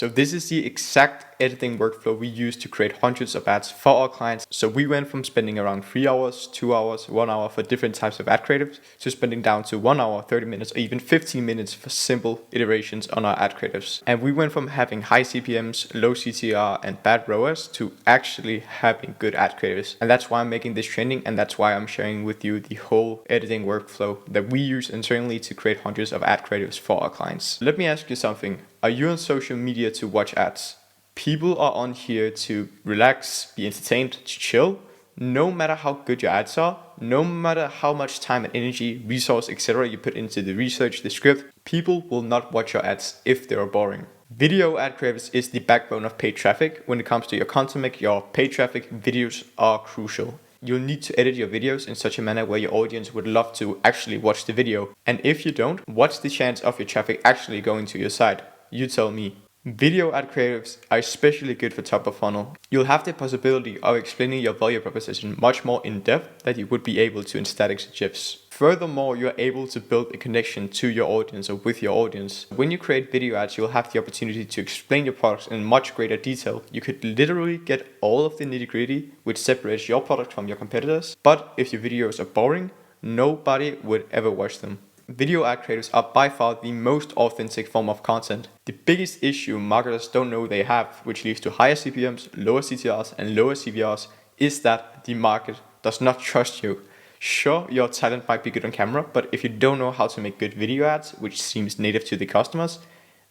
So this is the exact editing workflow we use to create hundreds of ads for our clients. So we went from spending around 3 hours, 2 hours, 1 hour for different types of ad creatives to spending down to 1 hour, 30 minutes, or even 15 minutes for simple iterations on our ad creatives. And we went from having high CPMs, low CTR, and bad ROAS to actually having good ad creatives. And that's why I'm making this trending, and that's why I'm sharing with you the whole editing workflow that we use internally to create hundreds of ad creatives for our clients. Let me ask you something. Are you on social media to watch ads? People are on here to relax, be entertained, to chill. No matter how good your ads are, no matter how much time and energy, resource, etc. you put into the research, the script, people will not watch your ads if they are boring. Video ad creatives is the backbone of paid traffic. When it comes to your content, your paid traffic videos are crucial. You'll need to edit your videos in such a manner where your audience would love to actually watch the video. And if you don't, what's the chance of your traffic actually going to your site? You tell me. Video ad creatives are especially good for top of funnel. You'll have the possibility of explaining your value proposition much more in depth than you would be able to in static GIFs. Furthermore, you're able to build a connection to your audience or with your audience. When you create video ads, you'll have the opportunity to explain your products in much greater detail. You could literally get all of the nitty-gritty, which separates your product from your competitors. But if your videos are boring, nobody would ever watch them. Video ad creatives are by far the most authentic form of content. The biggest issue marketers don't know they have, which leads to higher CPMs, lower CTRs, and lower CVRs, is that the market does not trust you. Sure, your talent might be good on camera, but if you don't know how to make good video ads, which seems native to the customers,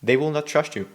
they will not trust you.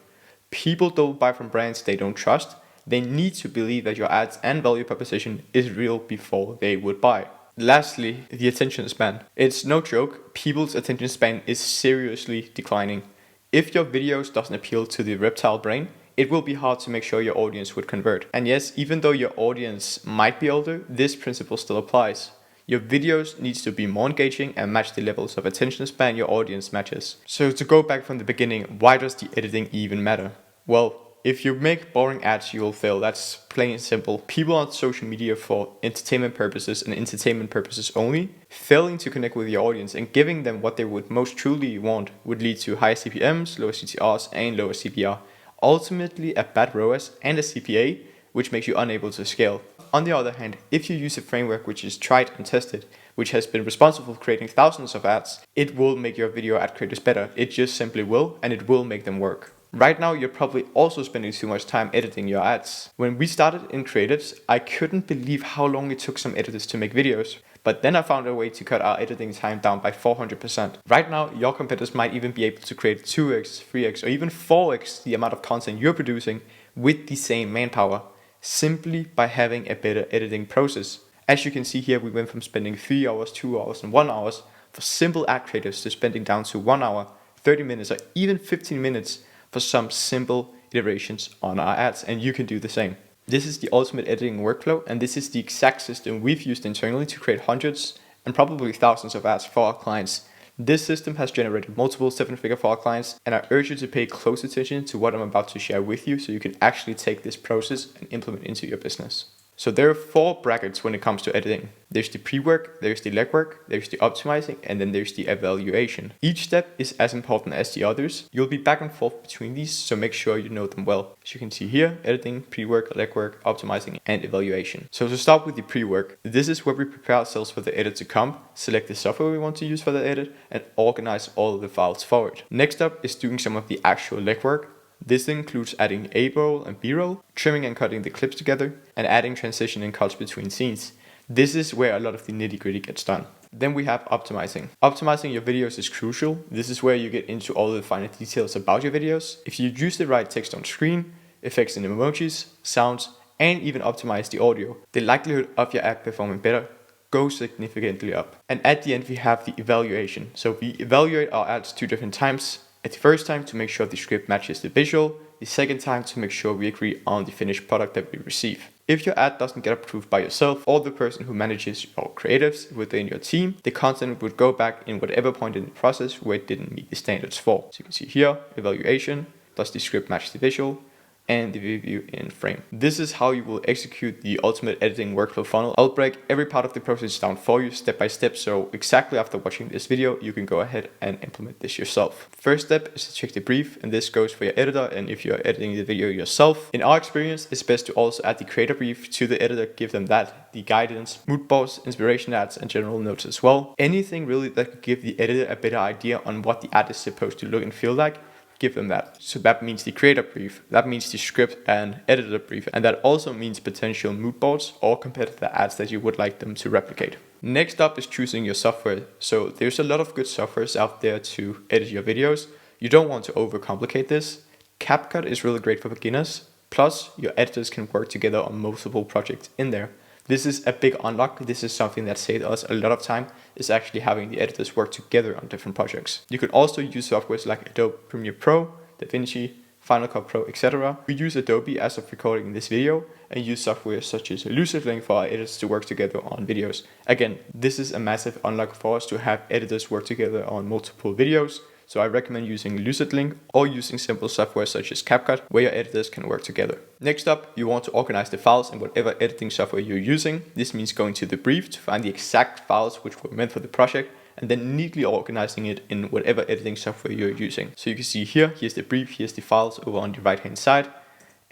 People don't buy from brands they don't trust. They need to believe that your ads and value proposition is real before they would buy. Lastly, the attention span. It's no joke, people's attention span is seriously declining. If your videos doesn't appeal to the reptile brain, it will be hard to make sure your audience would convert. And yes, even though your audience might be older, this principle still applies. Your videos needs to be more engaging and match the levels of attention span your audience matches. So to go back from the beginning, why does the editing even matter? Well, if you make boring ads, you will fail. That's plain and simple. People on social media for entertainment purposes and entertainment purposes only. Failing to connect with your audience and giving them what they would most truly want would lead to higher CPMs, lower CTRs, and lower CPR. Ultimately, a bad ROAS and a CPA, which makes you unable to scale. On the other hand, if you use a framework which is tried and tested, which has been responsible for creating thousands of ads, it will make your video ad creators better. It just simply will, and it will make them work. Right now, you're probably also spending too much time editing your ads. When we started in creatives, I couldn't believe how long it took some editors to make videos. But then I found a way to cut our editing time down by 400%. Right now, your competitors might even be able to create 2x, 3x, or even 4x the amount of content you're producing with the same manpower, simply by having a better editing process. As you can see here, we went from spending 3 hours, 2 hours, and 1 hour for simple ad creatives to spending down to 1 hour, 30 minutes, or even 15 minutes for some simple iterations on our ads, and you can do the same. This is the ultimate editing workflow, and this is the exact system we've used internally to create hundreds and probably thousands of ads for our clients. This system has generated multiple 7-figure for our clients, and I urge you to pay close attention to what I'm about to share with you so you can actually take this process and implement into your business. So there are 4 brackets when it comes to editing. There's the pre-work, there's the legwork, there's the optimizing, and then there's the evaluation. Each step is as important as the others. You'll be back and forth between these, so make sure you know them well. As you can see here, editing, pre-work, legwork, optimizing, and evaluation. So to start with the pre-work, this is where we prepare ourselves for the edit to come, select the software we want to use for the edit, and organize all of the files for it. Next up is doing some of the actual legwork. This includes adding A-roll and B-roll, trimming and cutting the clips together, and adding transition and cuts between scenes. This is where a lot of the nitty-gritty gets done. Then we have optimizing. Optimizing your videos is crucial. This is where you get into all the finer details about your videos. If you use the right text on screen, effects and emojis, sounds, and even optimize the audio, the likelihood of your ad performing better goes significantly up. And at the end we have the evaluation. So we evaluate our ads 2 different times. At the first time to make sure the script matches the visual, the second time to make sure we agree on the finished product that we receive. If your ad doesn't get approved by yourself or the person who manages your creatives within your team, the content would go back in whatever point in the process where it didn't meet the standards for. So you can see here, evaluation, does the script match the visual? and the review in frame. This is how you will execute the ultimate editing workflow funnel. I'll break every part of the process down for you step by step, so exactly after watching this video you can go ahead and implement this yourself. First step is to check the brief, and this goes for your editor and if you're editing the video yourself. In our experience, it's best to also add the creator brief to the editor, give them that, the guidance, mood boards, inspiration ads, and general notes as well. Anything really that could give the editor a better idea on what the ad is supposed to look and feel like, give them that. So that means the creator brief, that means the script and editor brief, and that also means potential mood boards or competitor ads that you would like them to replicate. Next up is choosing your software. So there's a lot of good softwares out there to edit your videos. You don't want to overcomplicate this. CapCut is really great for beginners, plus your editors can work together on multiple projects in there. This is a big unlock. This is something that saved us a lot of time, is actually having the editors work together on different projects. You could also use softwares like Adobe Premiere Pro, DaVinci, Final Cut Pro, etc. We use Adobe as of recording this video and use software such as LucidLink for our editors to work together on videos. Again, this is a massive unlock for us to have editors work together on multiple videos. So I recommend using LucidLink or using simple software such as CapCut, where your editors can work together. Next up, you want to organize the files in whatever editing software you're using. This means going to the brief to find the exact files which were meant for the project, and then neatly organizing it in whatever editing software you're using. So you can see here's the brief, here's the files over on the right hand side,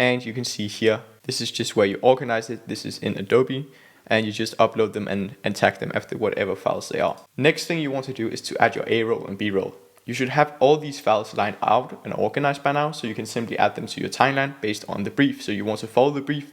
and you can see here, this is just where you organize it. This is in Adobe, and you just upload them and tag them after whatever files they are. Next thing you want to do is to add your A-roll and B-roll. You should have all these files lined out and organized by now, so you can simply add them to your timeline based on the brief. So you want to follow the brief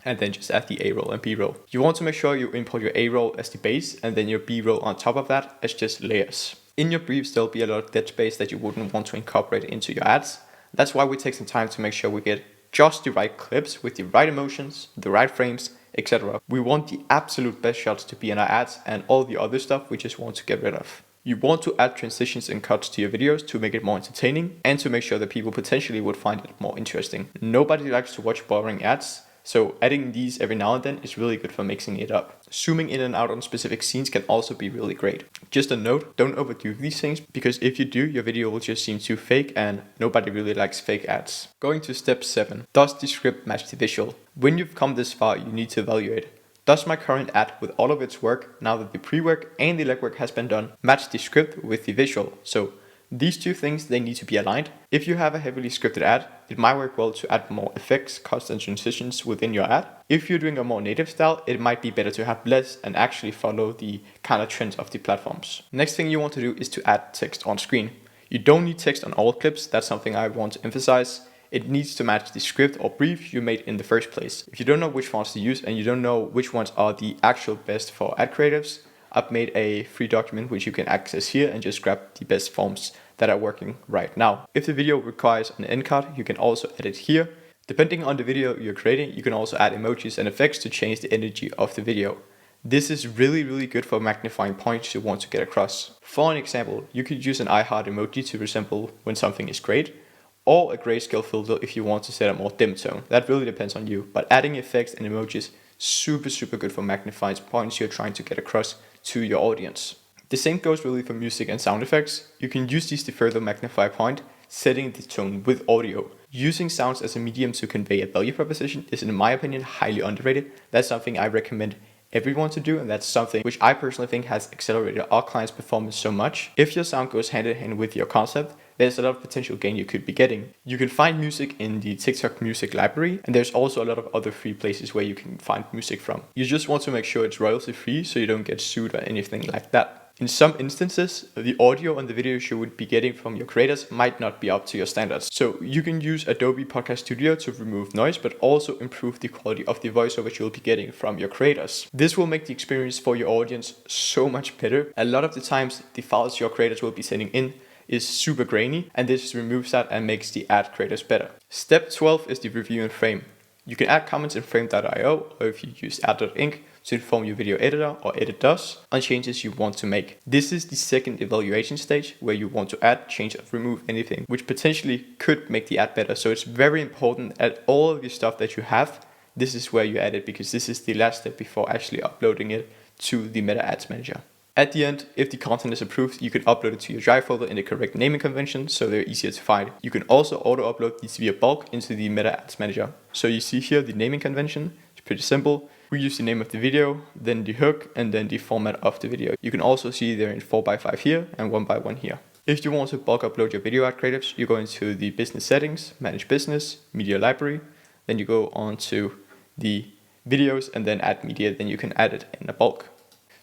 and then just add the A-roll and B-roll. You want to make sure you import your A-roll as the base and then your B-roll on top of that as just layers. In your briefs, there'll be a lot of dead space that you wouldn't want to incorporate into your ads. That's why we take some time to make sure we get just the right clips with the right emotions, the right frames, etc. We want the absolute best shots to be in our ads, and all the other stuff we just want to get rid of. You want to add transitions and cuts to your videos to make it more entertaining and to make sure that people potentially would find it more interesting. Nobody likes to watch boring ads, so adding these every now and then is really good for mixing it up. Zooming in and out on specific scenes can also be really great. Just a note, don't overdo these things, because if you do, your video will just seem too fake and nobody really likes fake ads. Going to step 7, does the script match the visual? When you've come this far, you need to evaluate. Does my current ad with all of its work, now that the pre-work and the legwork has been done, match the script with the visual? So these two things, they need to be aligned. If you have a heavily scripted ad, it might work well to add more effects, cuts, and transitions within your ad. If you're doing a more native style, it might be better to have less and actually follow the kind of trends of the platforms. Next thing you want to do is to add text on screen. You don't need text on all clips, that's something I want to emphasize. It needs to match the script or brief you made in the first place. If you don't know which fonts to use and you don't know which ones are the actual best for ad creatives, I've made a free document which you can access here and just grab the best fonts that are working right now. If the video requires an end card, you can also add it here. Depending on the video you're creating, you can also add emojis and effects to change the energy of the video. This is really good for magnifying points you want to get across. For an example, you could use an I heart emoji to resemble when something is great, or a grayscale filter if you want to set a more dim tone. That really depends on you, but adding effects and emojis, super good for magnifying points you're trying to get across to your audience. The same goes really for music and sound effects. You can use these to further magnify a point, setting the tone with audio. Using sounds as a medium to convey a value proposition is, in my opinion, highly underrated. That's something I recommend everyone to do, and that's something which I personally think has accelerated our clients' performance so much. If your sound goes hand in hand with your concept, there's a lot of potential gain you could be getting. You can find music in the TikTok music library, and there's also a lot of other free places where you can find music from. You just want to make sure it's royalty free so you don't get sued or anything like that. In some instances, the audio and the videos you would be getting from your creators might not be up to your standards. So you can use Adobe Podcast Studio to remove noise, but also improve the quality of the voiceover you'll be getting from your creators. This will make the experience for your audience so much better. A lot of the times, the files your creators will be sending in is super grainy, and this removes that and makes the ad creators better. Step 12 is the review in frame. You can add comments in frame.io, or if you use ad.inc, to inform your video editor or editors on changes you want to make. This is the second evaluation stage where you want to add, change, or remove anything which potentially could make the ad better. So it's very important that all of the stuff that you have, this is where you add it, because this is the last step before actually uploading it to the Meta Ads Manager. At the end, if the content is approved, you can upload it to your Drive folder in the correct naming convention so they're easier to find. You can also auto-upload these via bulk into the Meta Ads Manager. So you see here the naming convention. It's pretty simple. We use the name of the video, then the hook, and then the format of the video. You can also see they're in 4x5 here and 1x1 here. If you want to bulk upload your video ad creatives, you go into the business settings, manage business, media library, then you go on to the videos and then add media, then you can add it in a bulk.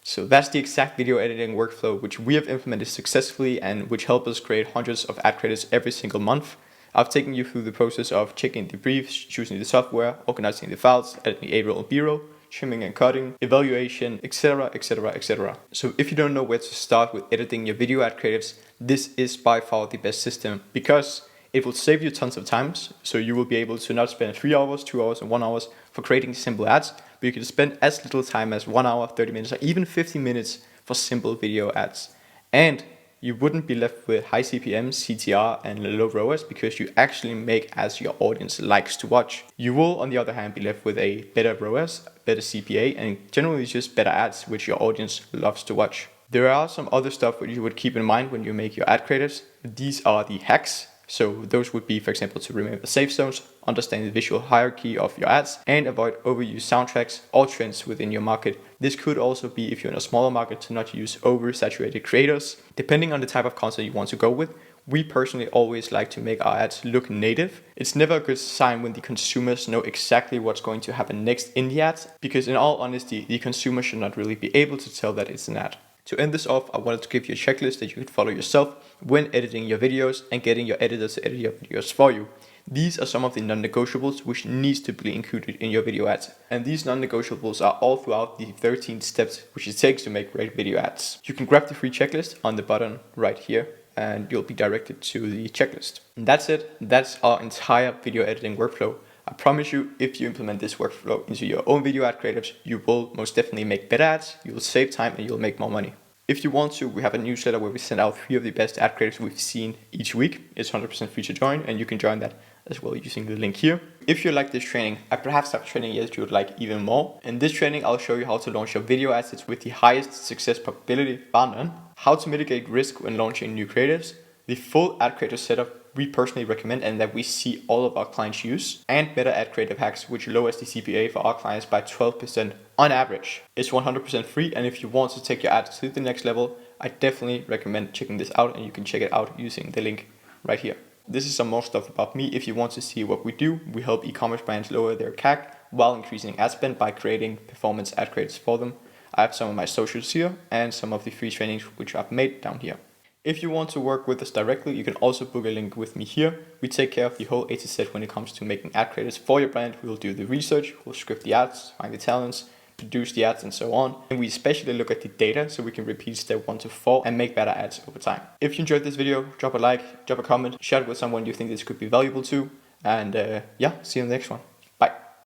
So that's the exact video editing workflow which we have implemented successfully and which help us create hundreds of ad creatives every single month. I've taken you through the process of checking the briefs, choosing the software, organizing the files, editing A-roll and B-roll, trimming and cutting, evaluation, etc, etc, etc. So if you don't know where to start with editing your video ad creatives, this is by far the best system because it will save you tons of time. So you will be able to not spend 3 hours, 2 hours, and 1 hour for creating simple ads, but you can spend as little time as 1 hour, 30 minutes, or even 50 minutes for simple video ads. And you wouldn't be left with high CPM, CTR, and low ROAS because you actually make as your audience likes to watch. You will, on the other hand, be left with a better ROAS, better CPA, and generally just better ads, which your audience loves to watch. There are some other stuff that you would keep in mind when you make your ad creatives. These are the hacks. So those would be, for example, to remember safe zones, understand the visual hierarchy of your ads, and avoid overused soundtracks or trends within your market. This could also be, if you're in a smaller market, to not use oversaturated creators. Depending on the type of content you want to go with, we personally always like to make our ads look native. It's never a good sign when the consumers know exactly what's going to happen next in the ads, because in all honesty, the consumer should not really be able to tell that it's an ad. To end this off, I wanted to give you a checklist that you could follow yourself when editing your videos and getting your editor to edit your videos for you. These are some of the non-negotiables which needs to be included in your video ads. And these non-negotiables are all throughout the 13 steps which it takes to make great video ads. You can grab the free checklist on the button right here and you'll be directed to the checklist. And that's it. That's our entire video editing workflow. I promise you, if you implement this workflow into your own video ad creatives, you will most definitely make better ads, you will save time, and you'll make more money. If you want to, we have a newsletter where we send out 3 of the best ad creatives we've seen each week. It's 100% free to join, and you can join that as well using the link here. If you like this training, I perhaps have training yet you would like even more. In this training, I'll show you how to launch your video assets with the highest success probability, bar none, how to mitigate risk when launching new creatives, the full ad creator setup we personally recommend and that we see all of our clients use, and better ad creative hacks which lowers the CPA for our clients by 12% on average. It's 100% free, and if you want to take your ads to the next level, I definitely recommend checking this out, and you can check it out using the link right here. This is some more stuff about me. If you want to see what we do, we help e-commerce brands lower their CAC while increasing ad spend by creating performance ad creatives for them. I have some of my socials here and some of the free trainings which I've made down here. If you want to work with us directly, you can also book a link with me here. We take care of the whole A to Z when it comes to making ad creatives for your brand. We'll do the research, we'll script the ads, find the talents, produce the ads, and so on. And we especially look at the data so we can repeat step 1 to 4 and make better ads over time. If you enjoyed this video, drop a like, drop a comment, share it with someone you think this could be valuable to. And yeah, see you in the next one.